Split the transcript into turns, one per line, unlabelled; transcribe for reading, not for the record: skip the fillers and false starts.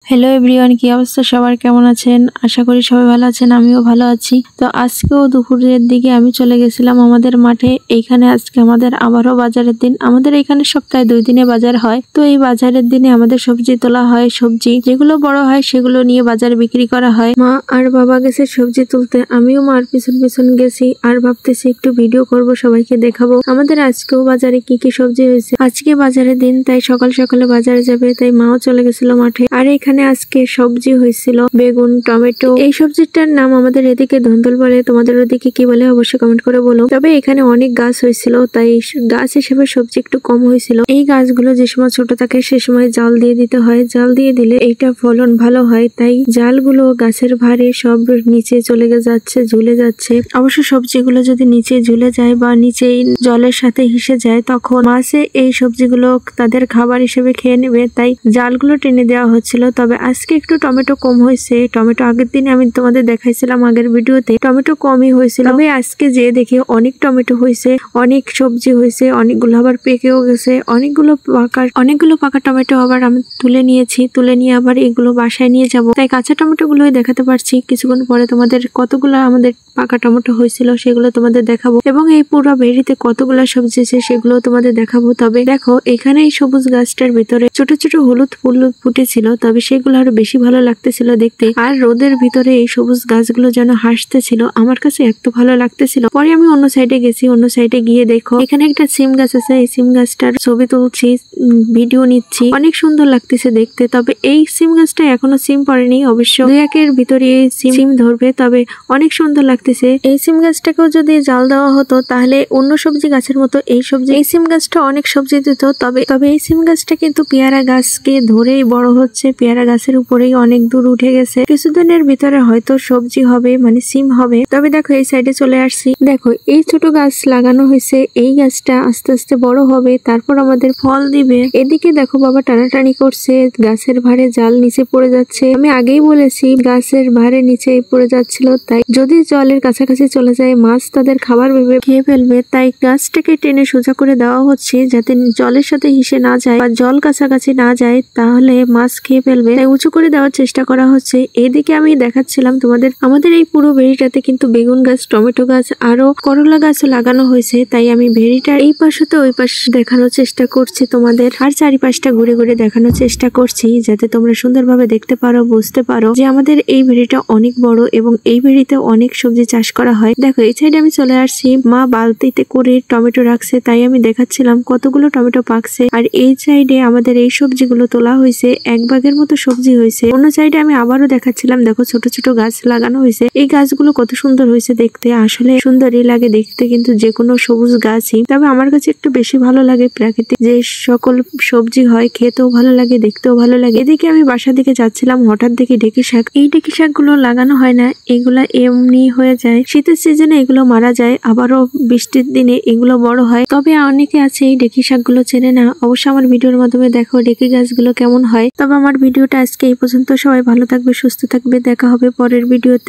Hello everyone, কি অবস্থা সবার, কেমন আছেন? আশা করি সবাই ভালো আছেন, আমিও ভালো আছি। তো আজকেও দুপুরের দিকে আমি চলে গেছিলাম আমাদের মাঠে। এইখানে আজকে আমাদের আবারও বাজারের দিন। আমাদের এখানে সপ্তাহে 2 দিনে বাজার হয়। তো এই বাজারের দিনে আমাদের সবজি তোলা হয়। সবজি যেগুলো বড় হয় সেগুলো নিয়ে বাজারে বিক্রি করা হয়। মা আর বাবা গেছে সবজি তুলতে, আমিও মার পিছন পিছন গেছি আর ভাবতেছি একটু ভিডিও করব, সবাইকে দেখাবো আমাদের আজকেও বাজারে কি কি সবজি হয়েছে। আজকে বাজারের দিন, তাই সকাল সকালে বাজারে যাবে, তাই মাও চলে গেছিল মাঠে। আর এখানে আজকে সবজি হয়েছিল বেগুন, টমেটো। এই সবজিটার নাম আমাদের এদিকে ধন্দল বলে, তোমাদের ওদিকে কি বলে অবশ্যই কমেন্ট করে বলো। তবে এখানে অনেক গাছ হয়েছিল, তাই গাছ হিসেবে সবজি একটু কম হয়েছিল। এই গাছগুলো যে সময় ছোট থাকে সে সময় জাল দিয়ে দিতে হয়, জাল দিয়ে দিলে এইটা ফলন ভালো হয়। তাই জালগুলো গাছের ভারে সব নিচে চলে যাচ্ছে, ঝুলে যাচ্ছে। অবশ্য সবজিগুলো যদি নিচে ঝুলে যায় বা নিচে জলের সাথে হিসে যায়, তখন মাছে এই সবজিগুলো তাদের খাবার হিসেবে খেয়ে নেবে, তাই জালগুলো টেনে দেওয়া হচ্ছিল। তবে আজকে একটু টমেটো কম হয়েছে। টমেটো আগের দিনে আমি তোমাদের দেখাইছিলাম আগের ভিডিওতে, টমেটো কমই হয়েছিল। তবে আজকে যে দেখি অনেক টমেটো হয়েছে, অনেক সবজি হয়েছে, অনেকগুলো আবার পেকেও গেছে, অনেকগুলো পাকা টমেটো আবার আমি তুলে নিয়েছি। তুলে নিয়ে আবার এগুলো বাসায় নিয়ে যাব। তাই কাঁচা টমেটো গুলোই দেখাতে পারছি। কিছুক্ষণ পরে তোমাদের কতগুলো আমাদের পাকা টমেটো হয়েছিল সেগুলো তোমাদের দেখাবো, এবং এই পুরো বেরিতে কতগুলো সবজি আছে সেগুলো তোমাদের দেখাবো। তবে দেখো, এখানে এই সবুজ গাছটার ভিতরে ছোট ছোট হলুদ ফুল ফুটেছিল, তবে সেগুলো আরো বেশি ভালো লাগতেছিল দেখতে। আর রোদের ভিতরে এই সবুজ গাছগুলো যেন হাসতেছিল, আমার কাছে এত ভালো লাগতেছিল। পরে আমি অন্য সাইডে গেছি, অন্য সাইডে গিয়ে দেখো এখানে একটা সিম গাছ আছে। এই সিম গাছটার ছবি তুলছি, ভিডিও নিচ্ছি, অনেক সুন্দর লাগতেছে দেখতে। তবে এই সিম গাছটা এখনো সিম পড়েনি, অবশ্য 2-1 এর ভিতরে সিম ধরবে। তবে অনেক সুন্দর লাগতেছে। এই সিম গাছটাকেও যদি জাল দেওয়া হতো তাহলে অন্য সবজি গাছের মতো এই সিম গাছটা অনেক সবজি দিত। তবে এই সিম গাছটা কিন্তু পেয়ারা গাছকে ধরেই বড় হচ্ছে, পেয়ারা গাছের উপরেই অনেক দূর উঠে গেছে। কিছুদিনের ভিতরে হয়তো সবজি হবে, মানে সিম হবে। তবে দেখো এই সাইডে চলে আসছি, দেখো এই ছোট গাছ লাগানো হয়েছে। এই গাছটা আস্তে আস্তে বড় হবে, তারপর আমাদের ফল দিবে। এদিকে দেখো বাবা টানাটানি করছে, গাছের ভারে জাল নিচে পড়ে যাচ্ছে। আমি আগেই বলেছি গাছের ভারে নিচে পড়ে যাচ্ছিল, তাই যদি জলের কাছাকাছি চলে যায় মাছ তাদের খাবার ভেবে খেয়ে ফেলবে। তাই গাছটাকে টেনে সোজা করে দেওয়া হচ্ছে যাতে জলের সাথে হিসে না যায় বা জল কাছাকাছি না যায়, তাহলে মাছ খেয়ে ফেলবে। তাই উঁচু করে দেওয়ার চেষ্টা করা হচ্ছে। এদিকে আমি দেখাচ্ছিলাম তোমাদের আমাদের এই পুরো ভেড়িটাতে কিন্তু বেগুন গাছ, টমেটো গাছ, আরো করলা গাছও লাগানো হয়েছে। তাই আমি ভেড়িটার এই পাশে ওই পাশ দেখানোর চেষ্টা করছি তোমাদের, আর চারিপাশটা ঘুরে ঘুরে দেখানোর চেষ্টা করছি যাতে তোমরা সুন্দরভাবে দেখতে পারো, বুঝতে পারো যে আমাদের এই ভেড়িটা অনেক বড় এবং এই ভেড়িতে অনেক সবজি চাষ করা হয়। দেখো এই সাইডে আমি চলে আসছি, মা বালতিতে করে টমেটো রাখছে, তাই আমি দেখাচ্ছিলাম কতগুলো টমেটো পাকছে। আর এই সাইডে আমাদের এই সবজিগুলো তোলা হয়েছে, 1 ভাগের মতো সবজি হয়েছে। অন্য সাইডে আমি আবারও দেখাচ্ছিলাম, দেখো ছোট ছোট গাছ লাগানো হয়েছে। এই গাছগুলো কত সুন্দর হয়েছে দেখতে, আসলে সুন্দরই লাগে দেখতে কিন্তু যে কোনো সবুজ গাছই। তবে আমার কাছে একটু বেশি ভালো লাগে প্রাকৃতিক যে সকল সবজি হয়, খেতেও ভালো লাগে, দেখতেও ভালো লাগে। এদিকে আমি বাসা দিকে যাচ্ছিলাম, হঠাৎ দেখি ঢেঁকি শাক। এই ঢেঁকি শাক গুলো লাগানো হয় না, এগুলা এমনি হয়ে যায়। শীতের সিজনে এগুলো মারা যায়, আবারও বৃষ্টির দিনে এগুলো বড় হয়। তবে অনেকে আছে এই ঢেঁকি শাক গুলো চেনে না। অবশ্য আমার ভিডিওর মাধ্যমে দেখো ঢেঁকি গাছগুলো কেমন হয়। তবে আমার ভিডিওটা আজকে এই পর্যন্ত। সবাই ভালো থাকবে, সুস্থ থাকবে, দেখা হবে পরের ভিডিওতে।